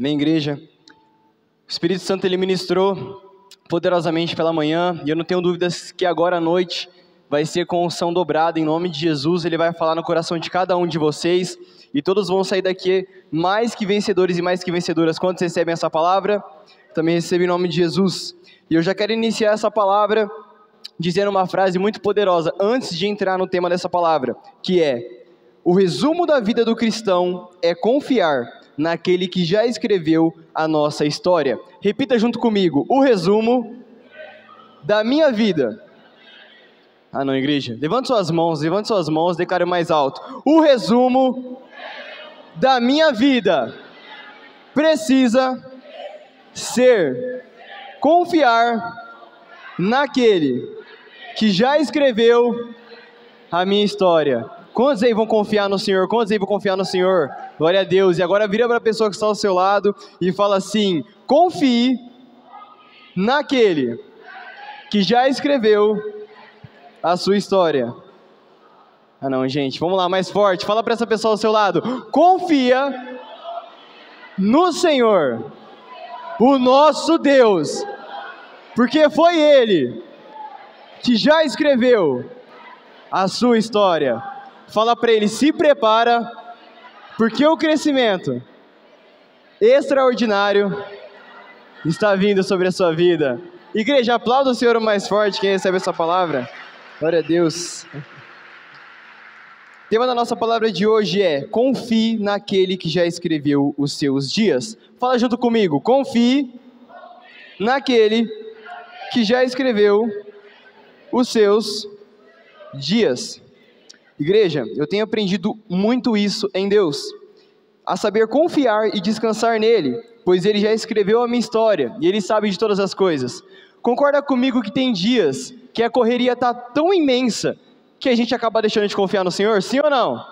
Amém, igreja? O Espírito Santo, ele ministrou poderosamente pela manhã, e eu não tenho dúvidas que agora à noite vai ser com unção dobrada, em nome de Jesus. Ele vai falar no coração de cada um de vocês, e todos vão sair daqui mais que vencedores e mais que vencedoras. Quantos recebem essa palavra? Também recebo em nome de Jesus. E eu já quero iniciar essa palavra dizendo uma frase muito poderosa, antes de entrar no tema dessa palavra, que é: o resumo da vida do cristão é confiar naquele que já escreveu a nossa história. Repita junto comigo: o resumo da minha vida. Ah não, igreja, levante suas mãos, declare mais alto: o resumo da minha vida precisa ser confiar naquele que já escreveu a minha história. Quantos aí vão confiar no Senhor? Quantos aí vão confiar no Senhor? Glória a Deus. E agora vira para a pessoa que está ao seu lado e fala assim: confie naquele que já escreveu a sua história. Ah não, gente, vamos lá, mais forte. Fala para essa pessoa ao seu lado: confia no Senhor, o nosso Deus, porque foi Ele que já escreveu a sua história. Fala para ele: se prepara, porque o crescimento extraordinário está vindo sobre a sua vida. Igreja, aplauda o Senhor o mais forte, quem recebe essa palavra. Glória a Deus. O tema da nossa palavra de hoje é: confie naquele que já escreveu os seus dias. Fala junto comigo: confie naquele que já escreveu os seus dias. Igreja, eu tenho aprendido muito isso em Deus, a saber confiar e descansar nele, pois Ele já escreveu a minha história e Ele sabe de todas as coisas. Concorda comigo que tem dias que a correria está tão imensa que a gente acaba deixando de confiar no Senhor? Sim ou não?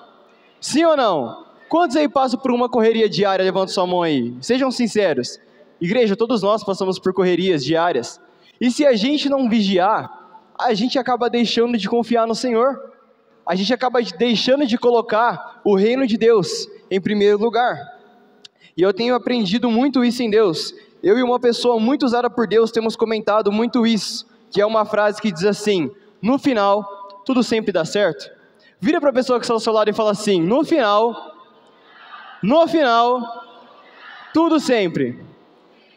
Sim ou não? Quantos aí passam por uma correria diária? Levanta sua mão aí, sejam sinceros. Igreja, todos nós passamos por correrias diárias, e se a gente não vigiar, a gente acaba deixando de confiar no Senhor. A gente acaba deixando de colocar o reino de Deus em primeiro lugar. E eu tenho aprendido muito isso em Deus. Eu e uma pessoa muito usada por Deus temos comentado muito isso, que é uma frase que diz assim: no final, tudo sempre dá certo. Vira para a pessoa que está ao seu lado e fala assim: no final, tudo sempre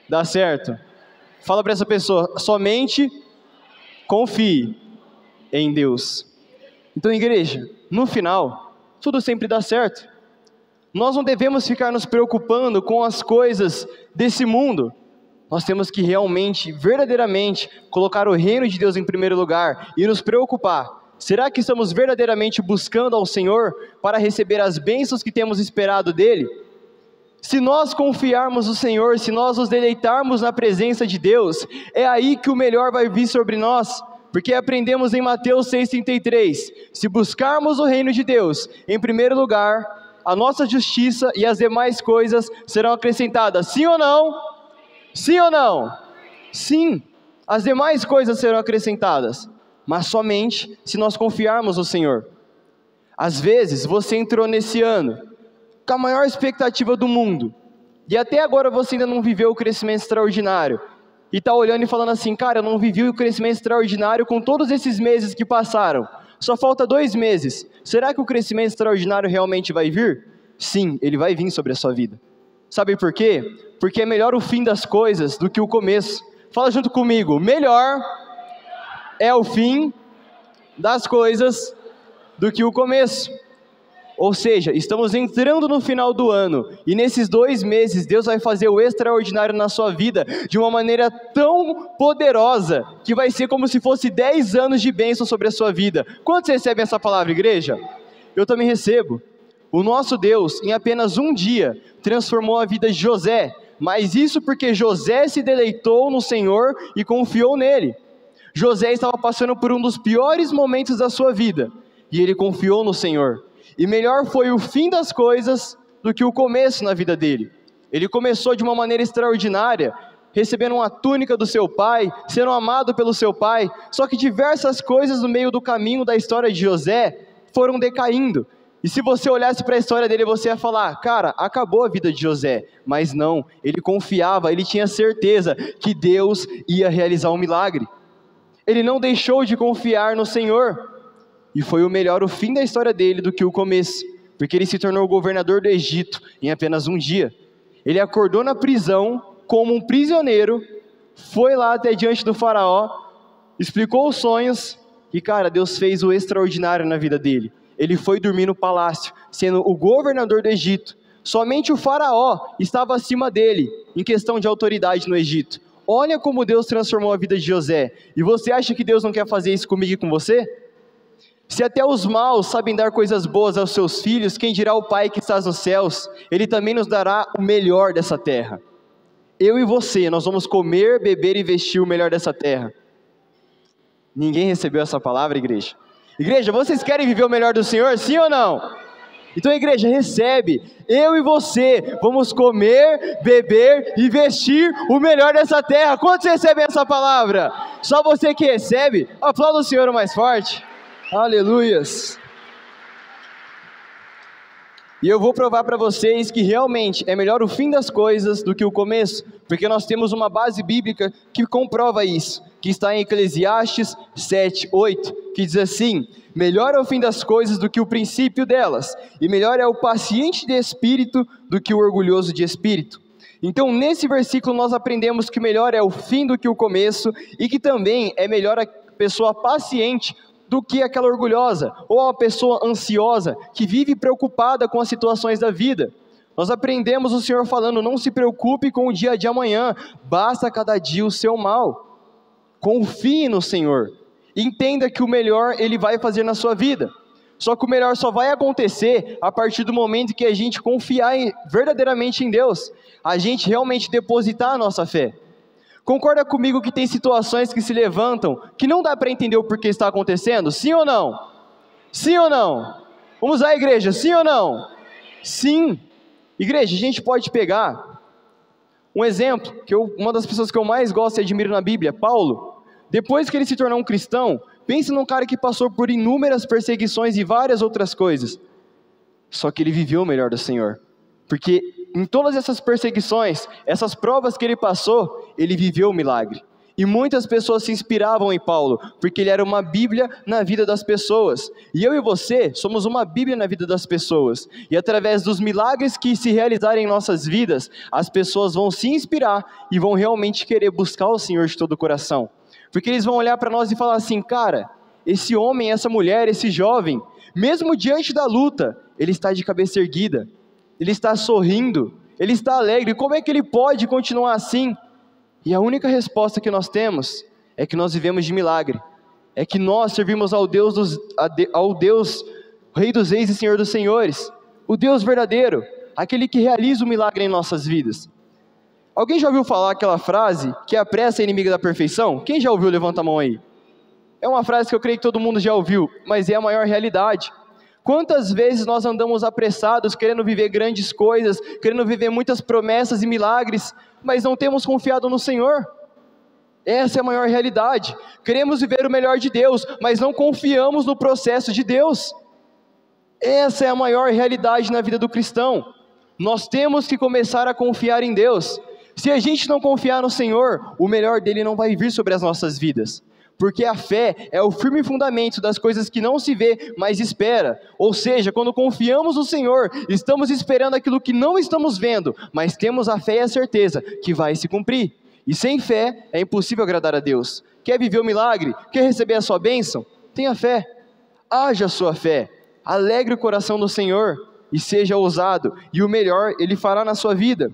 dá certo. Fala para essa pessoa: somente confie em Deus. Então, igreja, no final, tudo sempre dá certo. Nós não devemos ficar nos preocupando com as coisas desse mundo. Nós temos que realmente, verdadeiramente, colocar o reino de Deus em primeiro lugar e nos preocupar. Será que estamos verdadeiramente buscando ao Senhor para receber as bênçãos que temos esperado dEle? Se nós confiarmos no Senhor, se nós nos deleitarmos na presença de Deus, é aí que o melhor vai vir sobre nós. Porque aprendemos em Mateus 6,33, se buscarmos o reino de Deus em primeiro lugar, a nossa justiça e as demais coisas serão acrescentadas. Sim ou não? Sim ou não? Sim, as demais coisas serão acrescentadas, mas somente se nós confiarmos no Senhor. Às vezes você entrou nesse ano com a maior expectativa do mundo, e até agora você ainda não viveu o crescimento extraordinário, e está olhando e falando assim: cara, eu não vivi o crescimento extraordinário com todos esses meses que passaram, só falta 2 meses, será que o crescimento extraordinário realmente vai vir? Sim, ele vai vir sobre a sua vida. Sabe por quê? Porque é melhor o fim das coisas do que o começo. Fala junto comigo: melhor é o fim das coisas do que o começo. Ou seja, estamos entrando no final do ano, e nesses 2 meses, Deus vai fazer o extraordinário na sua vida, de uma maneira tão poderosa, que vai ser como se fosse 10 anos de bênção sobre a sua vida. Quantos recebem essa palavra, igreja? Eu também recebo. O nosso Deus, em apenas um dia, transformou a vida de José, mas isso porque José se deleitou no Senhor e confiou nele. José estava passando por um dos piores momentos da sua vida, e ele confiou no Senhor. E melhor foi o fim das coisas do que o começo na vida dele. Ele começou de uma maneira extraordinária, recebendo uma túnica do seu pai, sendo amado pelo seu pai, só que diversas coisas no meio do caminho da história de José foram decaindo. E se você olhasse para a história dele, você ia falar, cara, acabou a vida de José. Mas não, ele confiava, ele tinha certeza que Deus ia realizar um milagre. Ele não deixou de confiar no Senhor. E foi melhor o fim da história dele do que o começo, porque ele se tornou governador do Egito em apenas um dia. Ele acordou na prisão como um prisioneiro, foi lá até diante do faraó, explicou os sonhos e, cara, Deus fez o extraordinário na vida dele. Ele foi dormir no palácio, sendo o governador do Egito. Somente o faraó estava acima dele, em questão de autoridade no Egito. Olha como Deus transformou a vida de José. E você acha que Deus não quer fazer isso comigo e com você? Se até os maus sabem dar coisas boas aos seus filhos, quem dirá o Pai que estás nos céus? Ele também nos dará o melhor dessa terra. Eu e você, nós vamos comer, beber e vestir o melhor dessa terra. Ninguém recebeu essa palavra, igreja? Igreja, vocês querem viver o melhor do Senhor, sim ou não? Então, igreja, recebe. Eu e você vamos comer, beber e vestir o melhor dessa terra. Quantos recebem essa palavra? Só você que recebe? Aplauda o Senhor mais forte. Aleluias. E eu vou provar para vocês que realmente é melhor o fim das coisas do que o começo, porque nós temos uma base bíblica que comprova isso, que está em Eclesiastes 7:8, que diz assim: melhor é o fim das coisas do que o princípio delas, e melhor é o paciente de espírito do que o orgulhoso de espírito. Então, nesse versículo nós aprendemos que melhor é o fim do que o começo, e que também é melhor a pessoa paciente do que aquela orgulhosa, ou a pessoa ansiosa, que vive preocupada com as situações da vida. Nós aprendemos o Senhor falando, não se preocupe com o dia de amanhã, basta cada dia o seu mal. Confie no Senhor, entenda que o melhor Ele vai fazer na sua vida. Só que o melhor só vai acontecer a partir do momento que a gente confiar verdadeiramente em Deus, a gente realmente depositar a nossa fé. Concorda comigo que tem situações que se levantam, que não dá para entender o porquê está acontecendo? Sim ou não? Sim ou não? Vamos lá, igreja, sim ou não? Sim. Igreja, a gente pode pegar um exemplo, uma das pessoas que eu mais gosto e admiro na Bíblia, Paulo. Depois que ele se tornou um cristão, pense num cara que passou por inúmeras perseguições e várias outras coisas. Só que ele viveu o melhor do Senhor. Porque em todas essas perseguições, essas provas que ele passou, ele viveu o milagre. E muitas pessoas se inspiravam em Paulo, porque ele era uma Bíblia na vida das pessoas. E eu e você somos uma Bíblia na vida das pessoas. E através dos milagres que se realizarem em nossas vidas, as pessoas vão se inspirar e vão realmente querer buscar o Senhor de todo o coração. Porque eles vão olhar para nós e falar assim, cara, esse homem, essa mulher, esse jovem, mesmo diante da luta, ele está de cabeça erguida. Ele está sorrindo, ele está alegre, como é que ele pode continuar assim? E a única resposta que nós temos é que nós vivemos de milagre, é que nós servimos ao Deus, Rei dos Reis e Senhor dos Senhores, o Deus verdadeiro, aquele que realiza o milagre em nossas vidas. Alguém já ouviu falar aquela frase, que a pressa é inimiga da perfeição? Quem já ouviu? Levanta a mão aí. É uma frase que eu creio que todo mundo já ouviu, mas é a maior realidade. Quantas vezes nós andamos apressados, querendo viver grandes coisas, querendo viver muitas promessas e milagres, mas não temos confiado no Senhor? Essa é a maior realidade. Queremos viver o melhor de Deus, mas não confiamos no processo de Deus. Essa é a maior realidade na vida do cristão. Nós temos que começar a confiar em Deus. Se a gente não confiar no Senhor, o melhor dele não vai vir sobre as nossas vidas. Porque a fé é o firme fundamento das coisas que não se vê, mas espera. Ou seja, quando confiamos no Senhor, estamos esperando aquilo que não estamos vendo, mas temos a fé e a certeza que vai se cumprir. E sem fé é impossível agradar a Deus. Quer viver o milagre? Quer receber a sua bênção? Tenha fé. Haja a sua fé. Alegre o coração do Senhor e seja ousado. E o melhor Ele fará na sua vida.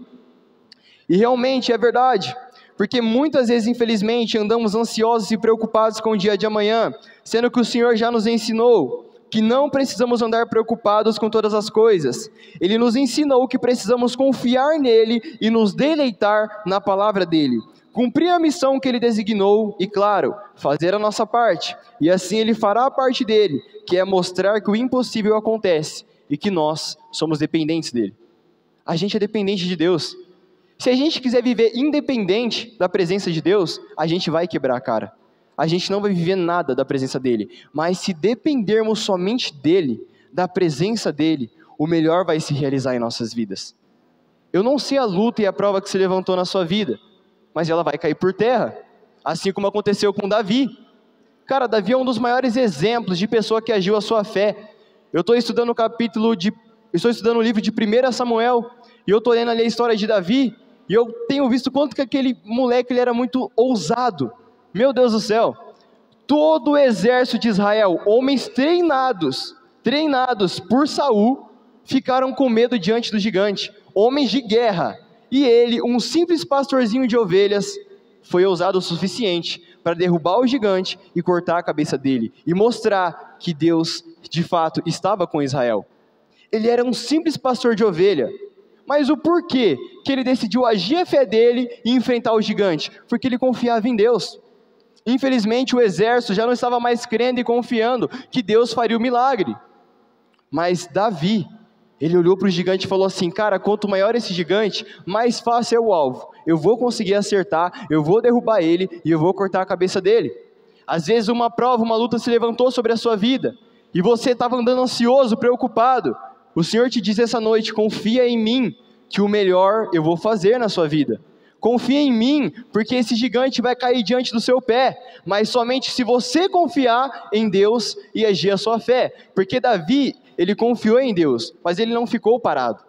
E realmente é verdade. Porque muitas vezes, infelizmente, andamos ansiosos e preocupados com o dia de amanhã, sendo que o Senhor já nos ensinou que não precisamos andar preocupados com todas as coisas. Ele nos ensinou que precisamos confiar nele e nos deleitar na palavra dele. Cumprir a missão que ele designou e, claro, fazer a nossa parte. E assim ele fará a parte dele, que é mostrar que o impossível acontece e que nós somos dependentes dele. A gente é dependente de Deus. Se a gente quiser viver independente da presença de Deus, a gente vai quebrar a cara. A gente não vai viver nada da presença dele. Mas se dependermos somente dele, da presença dele, o melhor vai se realizar em nossas vidas. Eu não sei a luta e a prova que se levantou na sua vida, mas ela vai cair por terra, assim como aconteceu com Davi. Cara, Davi é um dos maiores exemplos de pessoa que agiu a sua fé. Eu estou estudando o livro de 1 Samuel, e eu estou lendo ali a história de Davi, e eu tenho visto quanto que aquele moleque ele era muito ousado. Meu Deus do céu, todo o exército de Israel, homens treinados por Saul, ficaram com medo diante do gigante, homens de guerra, e ele, um simples pastorzinho de ovelhas, foi ousado o suficiente para derrubar o gigante e cortar a cabeça dele, e mostrar que Deus, de fato, estava com Israel. Ele era um simples pastor de ovelha, mas o porquê que ele decidiu agir a fé dele e enfrentar o gigante? Porque ele confiava em Deus. Infelizmente o exército já não estava mais crendo e confiando que Deus faria o milagre. Mas Davi, ele olhou para o gigante e falou assim: cara, quanto maior esse gigante, mais fácil é o alvo. Eu vou conseguir acertar, eu vou derrubar ele e eu vou cortar a cabeça dele. Às vezes uma prova, uma luta se levantou sobre a sua vida, e você estava andando ansioso, preocupado. O Senhor te diz essa noite: confia em mim, que o melhor eu vou fazer na sua vida. Confia em mim, porque esse gigante vai cair diante do seu pé, mas somente se você confiar em Deus e agir a sua fé. Porque Davi, ele confiou em Deus, mas ele não ficou parado.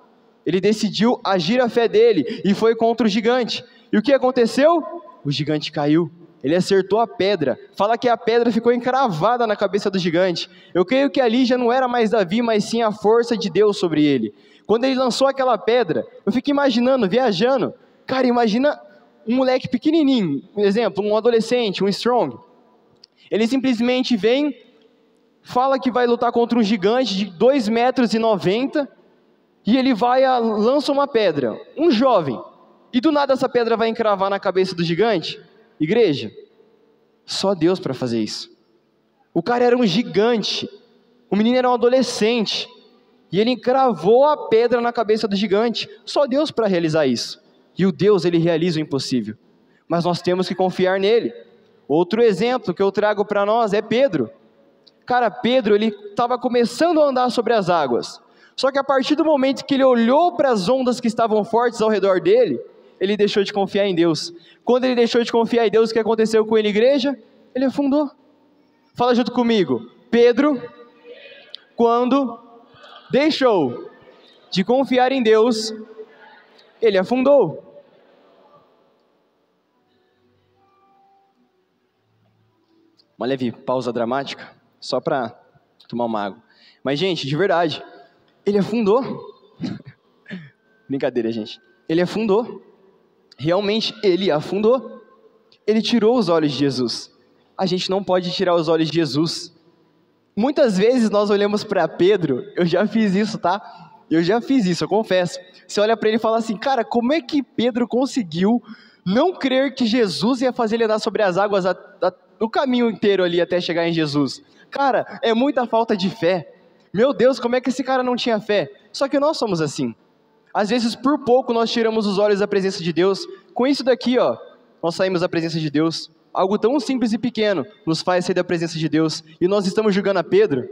Ele decidiu agir a fé dele e foi contra o gigante. E o que aconteceu? O gigante caiu. Ele acertou a pedra. Fala que a pedra ficou encravada na cabeça do gigante. Eu creio que ali já não era mais Davi, mas sim a força de Deus sobre ele. Quando ele lançou aquela pedra, eu fico imaginando, viajando. Cara, imagina um moleque pequenininho, por exemplo, um adolescente, um strong. Ele simplesmente vem, fala que vai lutar contra um gigante de 2,90 metros, e ele lança uma pedra, um jovem, e do nada essa pedra vai encravar na cabeça do gigante. Igreja, só Deus para fazer isso. O cara era um gigante, o menino era um adolescente, e ele encravou a pedra na cabeça do gigante. Só Deus para realizar isso. E o Deus, ele realiza o impossível, mas nós temos que confiar nele. Outro exemplo que eu trago para nós é Pedro. Cara, Pedro, ele estava começando a andar sobre as águas, só que a partir do momento que ele olhou para as ondas que estavam fortes ao redor dele, ele deixou de confiar em Deus. Quando ele deixou de confiar em Deus, o que aconteceu com ele, igreja? Ele afundou. Fala junto comigo: Pedro, quando deixou de confiar em Deus, ele afundou. Uma leve pausa dramática, só para tomar uma água. Mas, gente, de verdade, ele afundou. Brincadeira, gente. Ele afundou. Realmente, ele afundou. Ele tirou os olhos de Jesus. A gente não pode tirar os olhos de Jesus. Muitas vezes nós olhamos para Pedro, eu já fiz isso, tá? Eu já fiz isso, eu confesso. Você olha para ele e fala assim: cara, como é que Pedro conseguiu não crer que Jesus ia fazer ele andar sobre as águas no caminho inteiro ali até chegar em Jesus? Cara, é muita falta de fé. Meu Deus, como é que esse cara não tinha fé? Só que nós somos assim. Às vezes, por pouco, nós tiramos os olhos da presença de Deus. Com isso daqui, ó, nós saímos da presença de Deus. Algo tão simples e pequeno nos faz sair da presença de Deus. E nós estamos julgando a Pedro.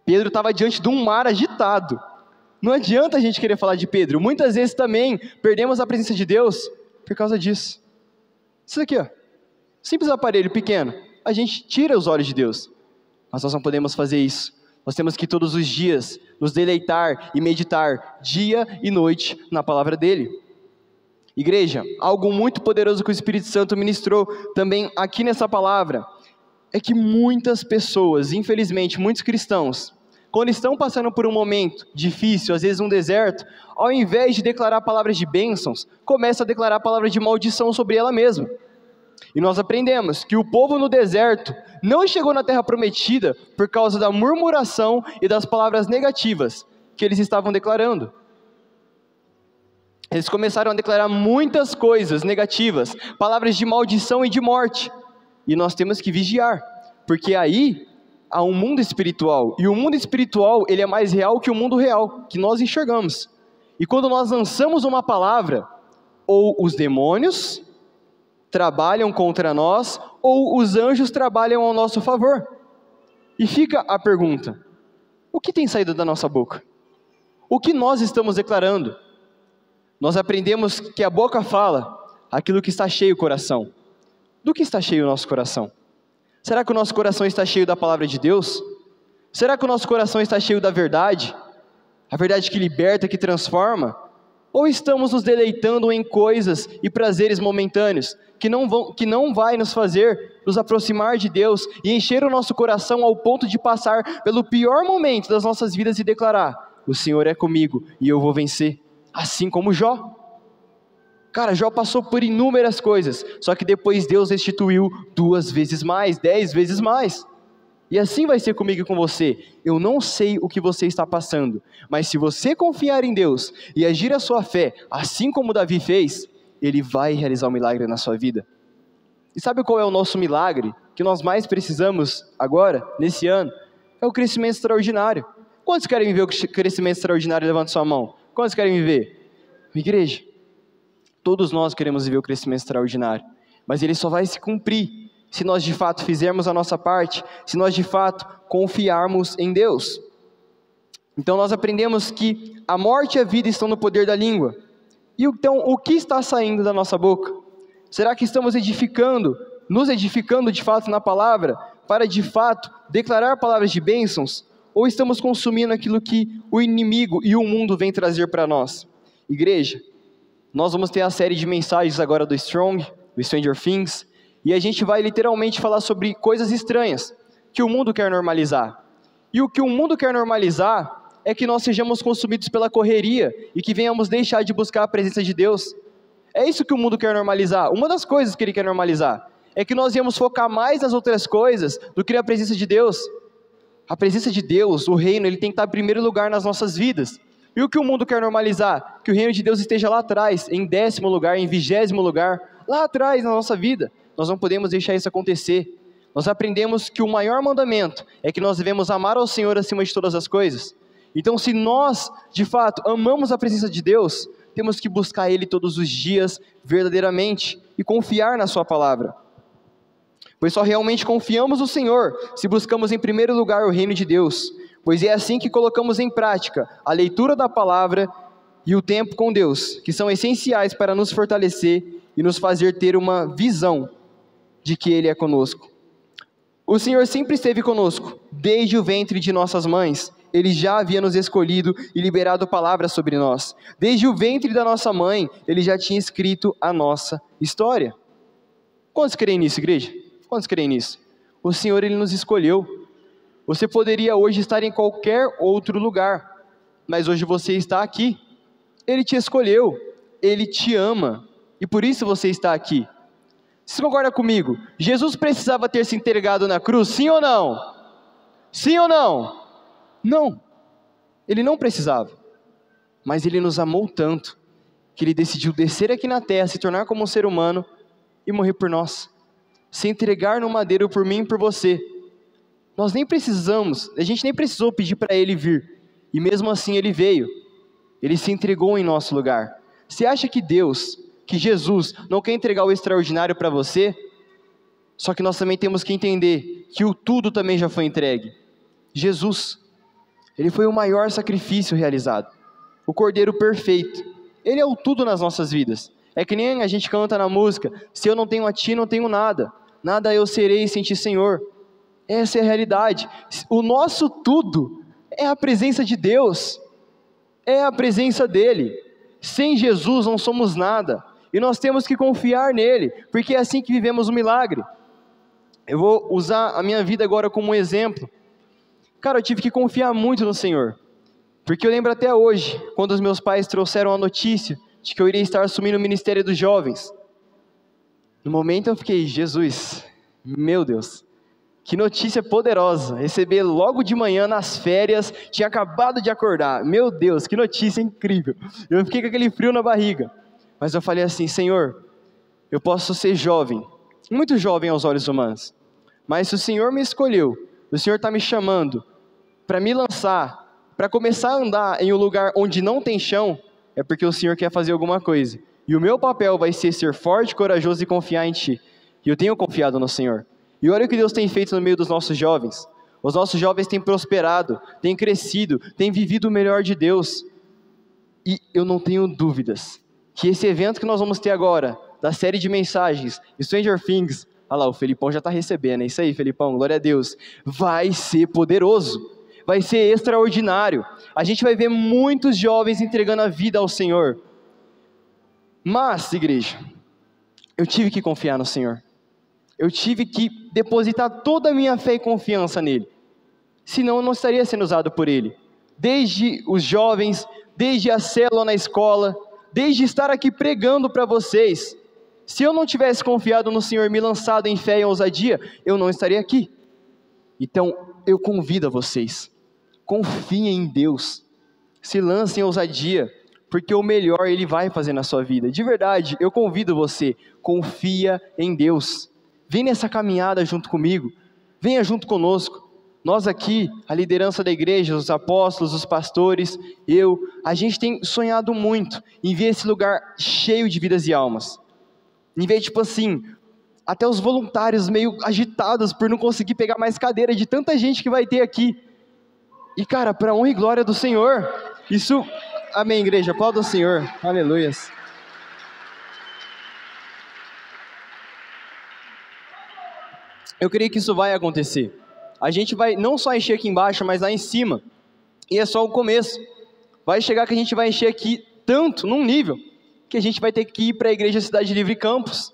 Pedro estava diante de um mar agitado. Não adianta a gente querer falar de Pedro. Muitas vezes também perdemos a presença de Deus por causa disso. Isso aqui, ó, simples aparelho pequeno. A gente tira os olhos de Deus. Mas nós não podemos fazer isso. Nós temos que todos os dias nos deleitar e meditar dia e noite na palavra dele. Igreja, algo muito poderoso que o Espírito Santo ministrou também aqui nessa palavra, é que muitas pessoas, infelizmente, muitos cristãos, quando estão passando por um momento difícil, às vezes um deserto, ao invés de declarar palavras de bênçãos, começa a declarar palavras de maldição sobre ela mesma. E nós aprendemos que o povo no deserto não chegou na terra prometida por causa da murmuração e das palavras negativas que eles estavam declarando. Eles começaram a declarar muitas coisas negativas, palavras de maldição e de morte. E nós temos que vigiar, porque aí há um mundo espiritual, e o mundo espiritual ele é mais real que o mundo real, que nós enxergamos. E quando nós lançamos uma palavra, ou os demônios trabalham contra nós, ou os anjos trabalham ao nosso favor. E fica a pergunta: o que tem saído da nossa boca? O que nós estamos declarando? Nós aprendemos que a boca fala aquilo que está cheio o coração. Do que está cheio o nosso coração? Será que o nosso coração está cheio da palavra de Deus? Será que o nosso coração está cheio da verdade? A verdade que liberta, que transforma? Ou estamos nos deleitando em coisas e prazeres momentâneos, que não vai nos fazer nos aproximar de Deus e encher o nosso coração ao ponto de passar pelo pior momento das nossas vidas e declarar: o Senhor é comigo e eu vou vencer, assim como Jó. Cara, Jó passou por inúmeras coisas, só que depois Deus restituiu 2 vezes mais, 10 vezes mais. E assim vai ser comigo e com você. Eu não sei o que você está passando, mas se você confiar em Deus e agir a sua fé, assim como Davi fez, Ele vai realizar um milagre na sua vida. E sabe qual é o nosso milagre que nós mais precisamos agora, nesse ano? É o crescimento extraordinário. Quantos querem viver o crescimento extraordinário? Levante sua mão. Quantos querem viver? Igreja, todos nós queremos viver o crescimento extraordinário, mas ele só vai se cumprir se nós de fato fizermos a nossa parte, se nós de fato confiarmos em Deus. Então nós aprendemos que a morte e a vida estão no poder da língua. E então o que está saindo da nossa boca? Será que estamos nos edificando de fato na palavra, para de fato declarar palavras de bênçãos? Ou estamos consumindo aquilo que o inimigo e o mundo vem trazer para nós? Igreja, nós vamos ter a série de mensagens agora do Strong, do Stranger Things, e a gente vai literalmente falar sobre coisas estranhas que o mundo quer normalizar. E o que o mundo quer normalizar é que nós sejamos consumidos pela correria e que venhamos deixar de buscar a presença de Deus. É isso que o mundo quer normalizar. Uma das coisas que ele quer normalizar é que nós viemos focar mais nas outras coisas do que na presença de Deus. A presença de Deus, o reino, ele tem que estar em primeiro lugar nas nossas vidas. E o que o mundo quer normalizar? Que o reino de Deus esteja lá atrás, em 10º lugar, em 20º lugar, lá atrás na nossa vida. Nós não podemos deixar isso acontecer. Nós aprendemos que o maior mandamento é que nós devemos amar ao Senhor acima de todas as coisas. Então, se nós, de fato, amamos a presença de Deus, temos que buscar Ele todos os dias, verdadeiramente, e confiar na Sua palavra. Pois só realmente confiamos no Senhor, se buscamos em primeiro lugar o reino de Deus, pois é assim que colocamos em prática a leitura da palavra e o tempo com Deus, que são essenciais para nos fortalecer e nos fazer ter uma visão de que Ele é conosco. O Senhor sempre esteve conosco, desde o ventre de nossas mães. Ele já havia nos escolhido e liberado palavras sobre nós. Desde o ventre da nossa mãe, Ele já tinha escrito a nossa história. Quantos creem nisso, igreja? Quantos creem nisso? O Senhor, Ele nos escolheu. Você poderia hoje estar em qualquer outro lugar, mas hoje você está aqui. Ele te escolheu, Ele te ama, e por isso você está aqui. Você concorda comigo? Jesus precisava ter se entregado na cruz, sim ou não? Sim ou não? Não, Ele não precisava, mas Ele nos amou tanto, que Ele decidiu descer aqui na terra, se tornar como um ser humano, e morrer por nós, se entregar no madeiro por mim e por você. Nós nem precisamos, a gente nem precisou pedir para Ele vir, e mesmo assim Ele veio, Ele se entregou em nosso lugar. Você acha que Deus, que Jesus, não quer entregar o extraordinário para você? Só que nós também temos que entender que o tudo também já foi entregue. Jesus, Ele foi o maior sacrifício realizado, o Cordeiro perfeito. Ele é o tudo nas nossas vidas. É que nem a gente canta na música: se eu não tenho a Ti, não tenho nada, nada eu serei sem Ti, Senhor. Essa é a realidade. O nosso tudo é a presença de Deus, é a presença dEle. Sem Jesus não somos nada, e nós temos que confiar nele, porque é assim que vivemos o milagre. Eu vou usar a minha vida agora como um exemplo. Cara, eu tive que confiar muito no Senhor, porque eu lembro até hoje, quando os meus pais trouxeram a notícia de que eu iria estar assumindo o Ministério dos Jovens. No momento eu fiquei: Jesus, meu Deus, que notícia poderosa, receber logo de manhã nas férias, tinha acabado de acordar, meu Deus, que notícia incrível. Eu fiquei com aquele frio na barriga, mas eu falei assim: Senhor, eu posso ser jovem, muito jovem aos olhos humanos, mas se o Senhor me escolheu, o Senhor está me chamando para me lançar, para começar a andar em um lugar onde não tem chão, é porque o Senhor quer fazer alguma coisa, e o meu papel vai ser forte, corajoso e confiar em Ti, e eu tenho confiado no Senhor. E olha o que Deus tem feito no meio dos nossos jovens. Os nossos jovens têm prosperado, têm crescido, têm vivido o melhor de Deus. E eu não tenho dúvidas que esse evento que nós vamos ter agora, da série de mensagens, Stranger Things, olha lá, o Felipão já está recebendo, é isso aí, Felipão, glória a Deus, vai ser poderoso, vai ser extraordinário. A gente vai ver muitos jovens entregando a vida ao Senhor. Mas, igreja, eu tive que confiar no Senhor. Eu tive que depositar toda a minha fé e confiança nele. Senão eu não estaria sendo usado por ele. Desde os jovens, desde a célula na escola, desde estar aqui pregando para vocês. Se eu não tivesse confiado no Senhor, me lançado em fé e ousadia, eu não estaria aqui. Então, eu convido a vocês, confiem em Deus, se lancem em ousadia, porque o melhor Ele vai fazer na sua vida. De verdade, eu convido você, confia em Deus. Vem nessa caminhada junto comigo, venha junto conosco. Nós aqui, a liderança da igreja, os apóstolos, os pastores, a gente tem sonhado muito em ver esse lugar cheio de vidas e almas. Em ver, tipo assim, até os voluntários meio agitados por não conseguir pegar mais cadeira de tanta gente que vai ter aqui. E cara, para honra e glória do Senhor, isso... Amém, igreja, aplauda o Senhor, aleluias. Eu creio que isso vai acontecer. A gente vai não só encher aqui embaixo, mas lá em cima. E é só o começo. Vai chegar que a gente vai encher aqui tanto, num nível, que a gente vai ter que ir para a Igreja Cidade Livre Campos.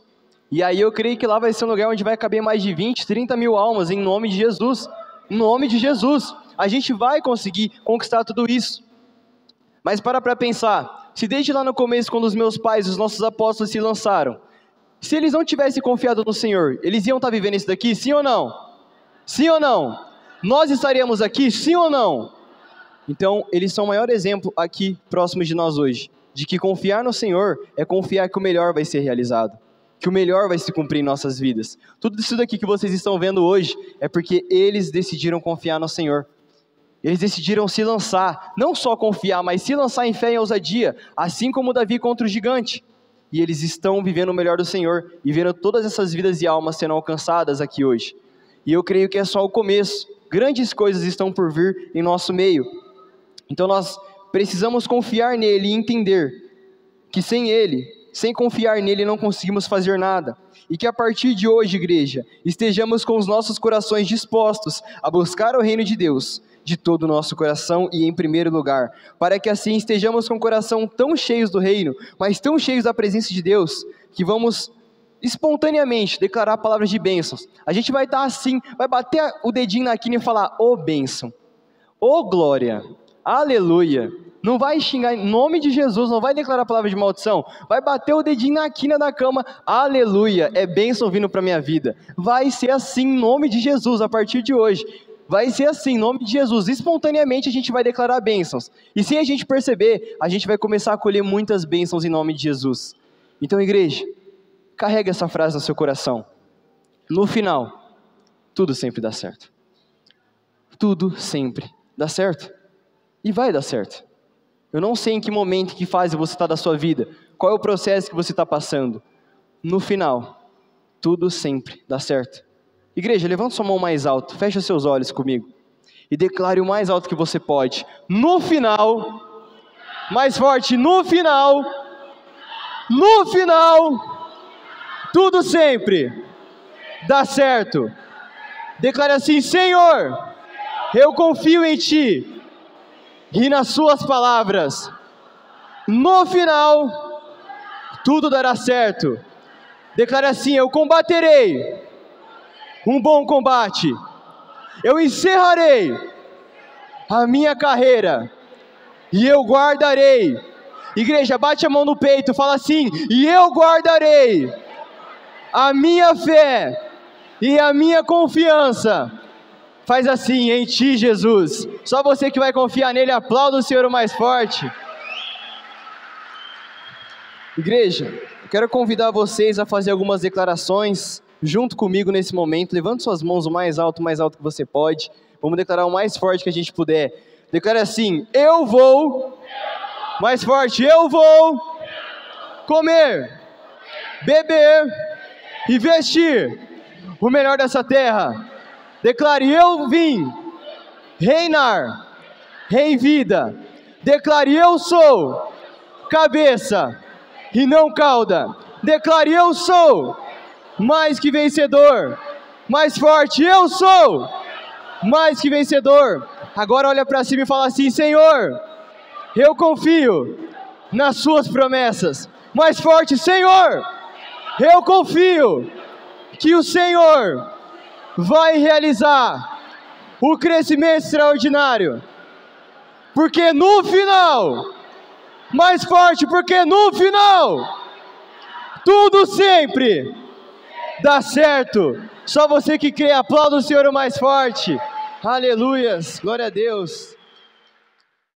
E aí eu creio que lá vai ser um lugar onde vai caber mais de 20, 30 mil almas, em nome de Jesus. Em nome de Jesus. A gente vai conseguir conquistar tudo isso. Mas para pensar, se desde lá no começo, quando os meus pais, os nossos apóstolos se lançaram, se eles não tivessem confiado no Senhor, eles iam estar vivendo isso daqui, sim ou não? Sim ou não? Nós estaríamos aqui, sim ou não? Então, eles são o maior exemplo aqui, próximos de nós hoje, de que confiar no Senhor é confiar que o melhor vai ser realizado, que o melhor vai se cumprir em nossas vidas. Tudo isso daqui que vocês estão vendo hoje, é porque eles decidiram confiar no Senhor. Eles decidiram se lançar, não só confiar, mas se lançar em fé e ousadia, assim como Davi contra o gigante. E eles estão vivendo o melhor do Senhor, e vendo todas essas vidas e almas sendo alcançadas aqui hoje. E eu creio que é só o começo, grandes coisas estão por vir em nosso meio. Então nós precisamos confiar nele e entender que sem ele, sem confiar nele não conseguimos fazer nada. E que a partir de hoje, igreja, estejamos com os nossos corações dispostos a buscar o reino de Deus, de todo o nosso coração e em primeiro lugar, para que assim estejamos com o coração tão cheios do reino, mas tão cheios da presença de Deus, que vamos espontaneamente declarar palavras de bênçãos. A gente vai estar assim, vai bater o dedinho na quina e falar, ô bênção, ô glória, aleluia. Não vai xingar em nome de Jesus, não vai declarar palavra de maldição, vai bater o dedinho na quina da cama, aleluia, é bênção vindo para a minha vida. Vai ser assim em nome de Jesus a partir de hoje. Vai ser assim, em nome de Jesus, espontaneamente a gente vai declarar bênçãos, e sem a gente perceber, a gente vai começar a colher muitas bênçãos em nome de Jesus. Então igreja, carrega essa frase no seu coração, no final, tudo sempre dá certo, tudo sempre dá certo, e vai dar certo. Eu não sei em que momento, em que fase você está da sua vida, qual é o processo que você está passando, no final, tudo sempre dá certo. Igreja, levanta sua mão mais alto, fecha seus olhos comigo e declare o mais alto que você pode. No final, mais forte, no final, tudo sempre dá certo. Declare assim, Senhor, eu confio em Ti e nas Suas palavras. No final, tudo dará certo. Declare assim, eu combaterei um bom combate, eu encerrarei a minha carreira, e eu guardarei, igreja, bate a mão no peito, fala assim, e eu guardarei a minha fé, e a minha confiança, faz assim, em Ti, Jesus, só você que vai confiar nele, aplauda o Senhor o mais forte. Igreja, eu quero convidar vocês a fazer algumas declarações, junto comigo nesse momento. Levante suas mãos o mais alto que você pode. Vamos declarar o mais forte que a gente puder. Declare assim, eu vou, mais forte, eu vou comer, beber e vestir o melhor dessa terra. Declare: eu vim reinar em vida. Declare: eu sou cabeça e não cauda. Declare: eu sou mais que vencedor. Mais forte: eu sou mais que vencedor. Agora olha para cima e fala assim: Senhor, eu confio nas suas promessas. Mais forte: Senhor, eu confio que o Senhor vai realizar o crescimento extraordinário. Porque no final, mais forte, porque no final, tudo sempre dá certo. Só você que crê, aplauda o Senhor o mais forte. Aleluias, glória a Deus.